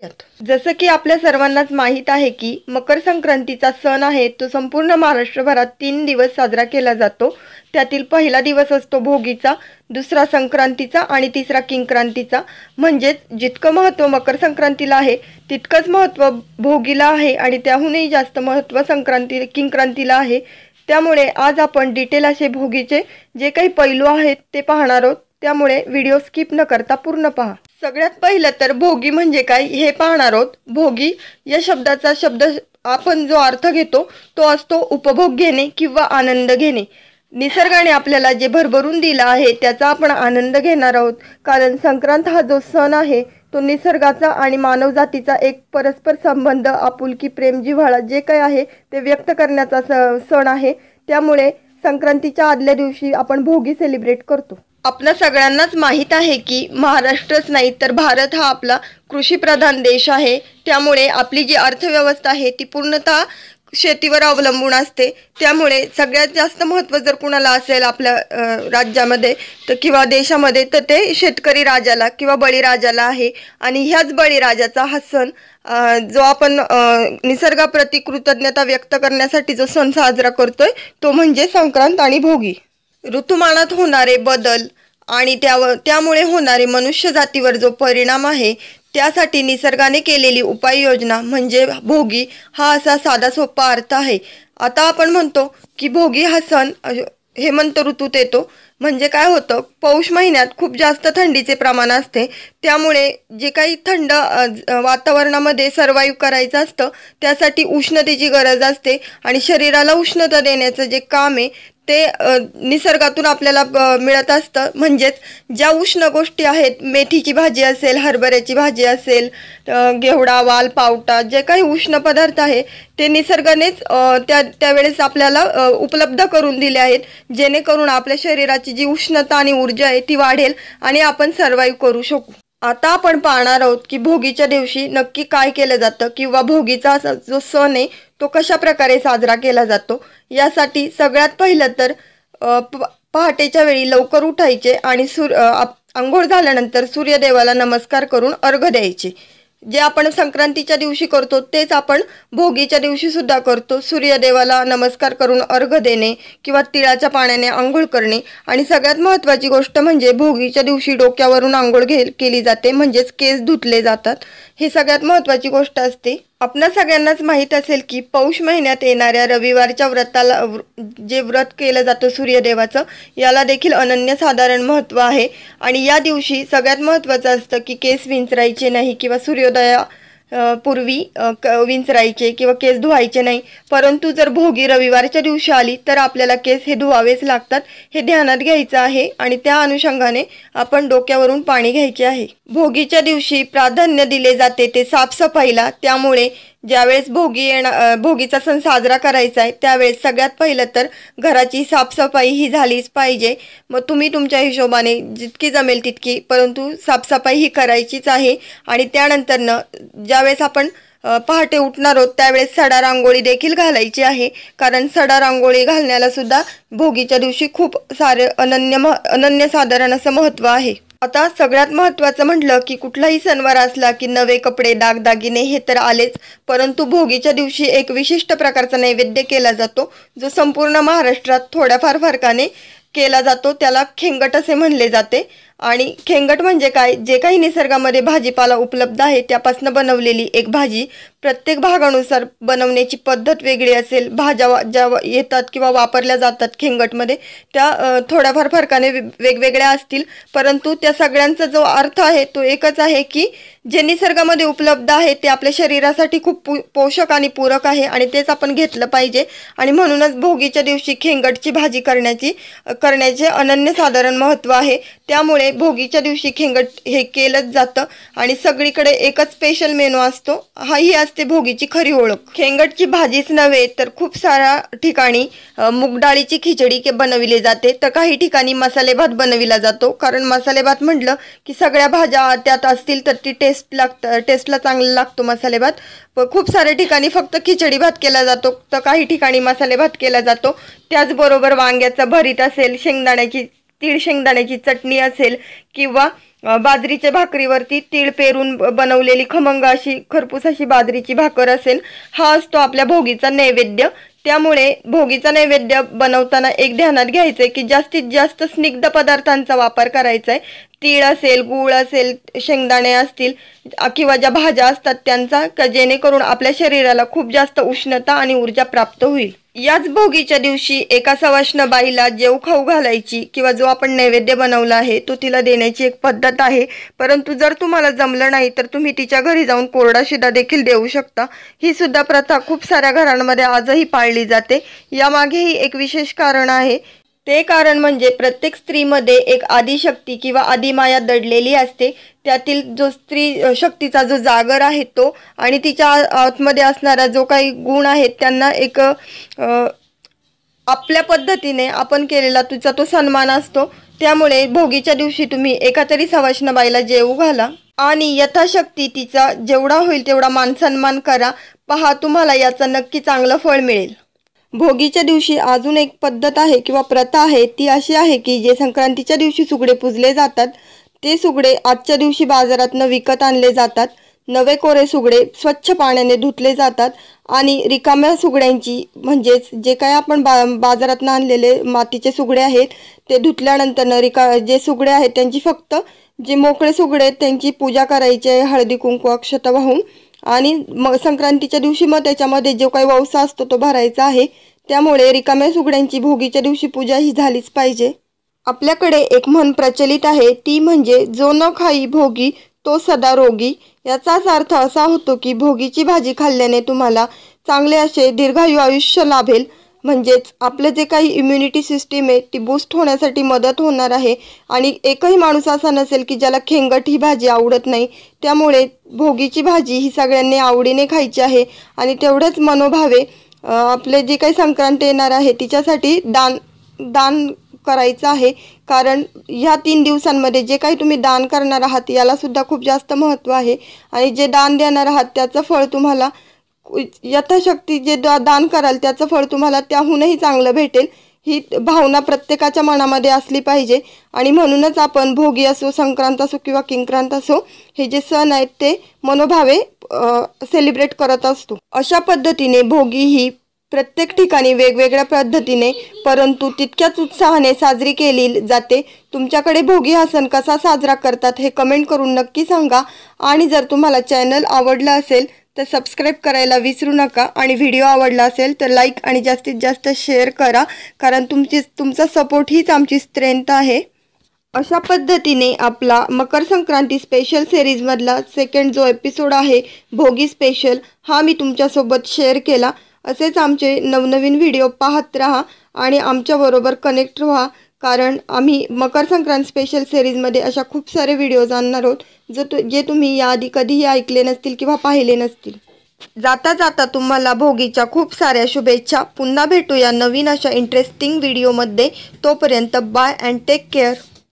जसं की आपल्या सर्वांनाच माहीत आहे की मकर संक्रांतीचा सण आहे तो संपूर्ण महाराष्ट्रभरात 3 दिवस साजरा केला जातो। त्यातील पहिला दिवस असतो भोगीचा, दुसरा संक्रांतीचा आणि तिसरा किंक्रांतीचा। म्हणजेच जितकं महत्त्व मकर संक्रांतीला आहे तितकंच महत्त्व भोगीला आहे आणि त्याहूनही जास्त महत्त्व किंक्रांतीला आहे। त्यामुळे आज आपण डिटेल असे भोगीचे जे काही पैलू आहेत ते पाहणार आहोत, त्यामुळे व्हिडिओ स्किप न करता पूर्ण पहा। सगळ्यात पहिलं तर भोगी म्हणजे काय हे पाहणार आहोत। भोगी या शब्दाचा आपण जो अर्थ घेतो तो असतो उपभोग घेणे किंवा आनंद घेणे। निसर्गाने आपल्याला जे भरभरून दिलं आहे त्याचा आपण आनंद घेणार आहोत, कारण संक्रांत हा जो सण आहे तो निसर्गाचा आणि मानवजातीचा एक परस्पर संबंध, आपुलकी, प्रेम, जिव्हाळा जे काही आहे ते व्यक्त करण्याचा सण आहे। त्यामुळे संक्रांतीच्या आदल्या दिवशी आपण भोगी सेलिब्रेट करतो। आपल्या सगळ्यांनाच माहीत आहे की महाराष्ट्रच नाही तर भारत हा आपला कृषीप्रधान देश आहे। त्यामुळे आपली जी अर्थव्यवस्था आहे ती पूर्णतः शेतीवर अवलंबून असते। त्यामुळे सगळ्यात जास्त महत्त्व जर कुणाला असेल आपल्या राज्यामध्ये तर किंवा देशामध्ये तर ते शेतकरी राजाला किंवा बळीराजाला आहे। आणि ह्याच बळीराजाचा हा सण जो आपण निसर्गाप्रती कृतज्ञता व्यक्त करण्यासाठी जो सण साजरा करतोय तो म्हणजे संक्रांत आणि भोगी। ऋतुमानात होणारे बदल आणि त्यामुळे होणारे मनुष्य जातीवर जो परिणाम आहे त्यासाठी निसर्गाने केलेली उपाययोजना म्हणजे भोगी हा असा साधा सोपा अर्थ आहे। आता आपण म्हणतो की भोगी हा सण हेमंत ऋतूत येतो। म्हणजे काय होतं, पौष महिन्यात खूप जास्त थंडीचे प्रमाण असते। त्यामुळे जे काही थंड वातावरणामध्ये सर्वाइव्ह करायचं असतं त्यासाठी उष्णतेची गरज असते आणि शरीराला उष्णता देण्याचं जे काम आहे ते निसर्गातून आपल्याला मिळत असतं। म्हणजेच ज्या उष्ण गोष्टी आहेत, मेथीची भाजी असेल, हरभऱ्याची भाजी असेल, घेवडा, वाल, पावटा, जे काही उष्ण पदार्थ आहे ते निसर्गानेच त्यावेळेस आपल्याला उपलब्ध करून दिले आहेत, जेणेकरून आपल्या शरीराची जी उष्णता आणि ऊर्जा आहे ती वाढेल आणि आपण सर्वाइव्ह करू शकू। आता आपण पाहणार आहोत की भोगीच्या दिवशी नक्की काय केलं जातं किंवा भोगीचा जो सण आहे तो कशा प्रकारे साजरा केला जातो। यासाठी सगळ्यात पहिलं तर पहाटेच्या वेळी लवकर उठायचे आणि अंघोळ झाल्यानंतर सूर्यदेवाला नमस्कार करून अर्घ्य द्यायचे। जे आपण संक्रांतीच्या दिवशी करतो तेच आपण भोगीच्या दिवशी सुद्धा करतो। सूर्यदेवाला नमस्कार करून अर्घ्य देणे किंवा तिळाच्या पाण्याने आंघोळ करणे। आणि सगळ्यात महत्त्वाची गोष्ट म्हणजे भोगीच्या दिवशी डोक्यावरून आंघोळ केली जाते, म्हणजेच केस धुतले जातात। हे सगळ्यात महत्त्वाची गोष्ट असते। आपणा सगळ्यांनाच माहीत असेल की पौष महिन्यात येणाऱ्या रविवारच्या व्रताला जे व्रत केलं जातं सूर्यदेवाचं, याला देखील अनन्यसाधारण महत्त्व आहे। आणि या दिवशी सगळ्यात महत्त्वाचं असतं की केस विंचरायचे नाही किंवा सूर्योदया पूर्वी विंचरायचे किंवा केस धुवायचे नाही। परंतु जर भोगी रविवारच्या दिवशी आली तर आपल्याला केस हे धुवावेच लागतात, हे ध्यानात घ्यायचं आहे। आणि त्या अनुषंगाने आपण डोक्यावरून पाणी घ्यायचे आहे। भोगीच्या दिवशी प्राधान्य दिले जाते ते साफसफाईला। त्यामुळे ज्यावेळेस भोगीचा सण साजरा करायचा आहे त्यावेळेस सगळ्यात पहिलं तर घराची साफसफाई ही झालीच पाहिजे। मग तुम्ही तुमच्या हिशोबाने जितकी जमेल तितकी, परंतु साफसफाई ही करायचीच आहे। आणि त्यानंतरनं ज्यावेळेस आपण पहाटे उठणार आहोत त्यावेळेस सडा रांगोळी देखील घालायची आहे, कारण सडा रांगोळी घालण्याला सुद्धा भोगीच्या दिवशी खूप सारे अनन्यसाधारण असं महत्त्व आहे। आता सगळ्यात महत्त्वाचं म्हटलं की कुठलाही सणवार असला की नवे कपडे, दागदागिने हे तर आलेच, परंतु भोगीच्या दिवशी एक विशिष्ट प्रकारचा नैवेद्य केला जातो जो संपूर्ण महाराष्ट्रात थोड्याफार फरकाने केला जातो। त्याला खेंगट असे म्हणले जाते। आणि खेंगट म्हणजे काय, जे काही निसर्गामध्ये भाजीपाला उपलब्ध आहे त्यापासून बनवलेली एक भाजी। प्रत्येक भागानुसार बनवण्याची पद्धत वेगळी असेल। भाज्या ज्या येतात किंवा वापरल्या जातात खेंगटमध्ये त्या थोड्याफार फरकाने वेगवेगळ्या असतील, परंतु त्या सगळ्यांचा जो अर्थ आहे तो एकच आहे की जे निसर्गामध्ये उपलब्ध आहे ते आपल्या शरीरासाठी खूप पोषक आणि पूरक आहे आणि तेच आपण घेतलं पाहिजे। आणि म्हणूनच भोगीच्या दिवशी खेंगटची भाजी करण्याचे अनन्यसाधारण महत्त्व आहे। त्यामुळे भोगीच्या दिवशी खेंगट हे केलंच जातं आणि सगळीकडे एकच स्पेशल मेनू असतो, ही असते भोगीची खरी ओळख। खेंगटची भाजीच नव्हे तर खूप साऱ्या ठिकाणी मूग डाळीची खिचडी बनविली जाते, तर काही ठिकाणी मसाले भात बनविला जातो। कारण मसाले भात म्हटलं की सगळ्या भाज्या त्यात असतील तर ती टेस्टला चांगला लागतो मसाले भात। खूप साऱ्या ठिकाणी फक्त खिचडी भात केला जातो तर काही ठिकाणी मसाले भात केला जातो। त्याचबरोबर वांग्याचं भरीत असेल, तीळ शेंगदाण्याची चटणी असेल किंवा बाजरीच्या भाकरीवरती तीळ पेरून बनवलेली खमंग अशी खरपूस अशी बाजरीची भाकर असेल, हा असतो आपल्या भोगीचा नैवेद्य। त्यामुळे भोगीचा नैवेद्य बनवताना एक ध्यानात घ्यायचंय की जास्तीत जास्त स्निग्ध पदार्थांचा वापर करायचा आहे। तीळ असेल, गूळ असेल, शेंगदाणे असतील किंवा ज्या भाज्या असतात त्यांचा, जेणेकरून आपल्या शरीराला खूप जास्त उष्णता आणि ऊर्जा प्राप्त होईल। याच भोगीच्या दिवशी एका सवाष्ण बाईला जेव खाऊ घालायची किंवा जो आपण नैवेद्य बनवला आहे तो तिला देण्याची एक पद्धत आहे। परंतु जर तुम्हाला जमलं नाही तर तुम्ही तिच्या घरी जाऊन कोरडा शिदा देखील देऊ शकता। ही सुद्धा प्रथा खूप साऱ्या घरांमध्ये आजही पाळली जाते। यामागेही एक विशेष कारण आहे। ते कारण म्हणजे प्रत्येक स्त्रीमध्ये एक आदिशक्ती किंवा आदिमाया दडलेली असते। त्यातील जो स्त्री शक्तीचा जो जागर आहे तो आणि तिच्या आतमध्ये असणारा जो काही गुण आहेत त्यांना एक आपल्या पद्धतीने आपण केलेला तिचा तो सन्मान असतो। त्यामुळे भोगीच्या दिवशी तुम्ही एका तरी सवाष्ण बाईला जेवू घाला आणि यथाशक्ती तिचा जेवढा होईल तेवढा मानसन्मान करा। पहा, तुम्हाला याचं नक्की चांगलं फळ मिळेल। भोगीच्या दिवशी अजून एक पद्धत आहे किंवा प्रथा आहे, ती अशी आहे की जे संक्रांतीच्या दिवशी सुगडे पुजले जातात ते सुगडे आजच्या दिवशी बाजारातनं विकत आणले जातात। नवे कोरे सुगडे स्वच्छ पाण्याने धुतले जातात आणि रिकाम्या सुगड्यांची म्हणजेच जे काही आपण बाजारातनं आणलेले मातीचे सुगडे आहेत ते धुतल्यानंतर जे सुगडे आहेत त्यांची फक्त जे मोकळे सुगडे आहेत त्यांची पूजा करायची आहे हळदी कुंकू अक्षता वाहून। आणि मग संक्रांतीच्या दिवशी मग त्याच्यामध्ये जो काही वौसा असतो तो भरायचा आहे। त्यामुळे रिकाम्या सुगड्यांची भोगीच्या दिवशी पूजा ही झालीच पाहिजे। आपल्याकडे एक म्हण प्रचलित आहे, ती म्हणजे जो न खाई भोगी तो सदा रोगी। याचाच अर्थ असा होतो की भोगीची भाजी खाल्ल्याने तुम्हाला चांगले असे दीर्घायू आयुष्य लाभेल। म्हणजेच आपलं जे काही इम्युनिटी सिस्टीम आहे ती बूस्ट होण्यासाठी मदत होणार आहे। आणि एकही माणूस असा नसेल की ज्याला खेंगट ही भाजी आवडत नाही। त्यामुळे भोगीची भाजी ही सगळ्यांनी आवडीने खायची आहे आणि तेवढंच मनोभावे आपले जे काही संक्रांत येणार आहे तिच्यासाठी दान करायचं आहे। कारण ह्या 3 दिवसांमध्ये जे काही तुम्ही दान करणार आहात याला सुद्धा खूप जास्त महत्त्व आहे आणि जे दान देणार आहात त्याचं फळ तुम्हाला यथाशक्ती जे दान कराल त्याचं फळ तुम्हाला त्याहूनही चांगलं भेटेल। ही भावना प्रत्येकाच्या मनामध्ये असली पाहिजे आणि म्हणूनच आपण भोगी असो, संक्रांत असो किंवा किंक्रांत असो, हे जे सण आहेत ते मनोभावे सेलिब्रेट करत असतो। अशा पद्धतीने भोगी ही प्रत्येक ठिकाणी वेगवेगळ्या पद्धतीने परंतु तितक्याच उत्साहाने साजरी केली जाते। तुमच्याकडे भोगी हा सण कसा साजरा करतात हे कमेंट करून नक्की सांगा आणि जर तुम्हाला चॅनल आवडला असेल तर सबस्क्राईब करायला विसरू नका आणि व्हिडिओ आवडला असेल तर लाईक आणि जास्तीत जास्त शेअर करा, कारण तुमचा सपोर्ट हीच आमची स्ट्रेंथ आहे। अशा पद्धतीने आपला मकर संक्रांती स्पेशल सिरीजमधला सेकंड जो एपिसोड आहे भोगी स्पेशल हा मी तुमच्यासोबत शेअर केला। असेच आमचे नवनवीन व्हिडिओ पाहत राहा आणि आमच्याबरोबर कनेक्ट व्हा, कारण आम्ही मकर संक्रांत स्पेशल सिरीजमध्ये अशा खूप सारे व्हिडिओज आणणार आहोत जे तुम्ही याआधी कधीही ऐकले नसतील किंवा पाहिले नसतील। जाता जाता तुम्हाला भोगीच्या खूप साऱ्या शुभेच्छा। पुन्हा भेटूया नवीन अशा इंटरेस्टिंग व्हिडिओमध्ये। तोपर्यंत बाय अँड टेक केअर।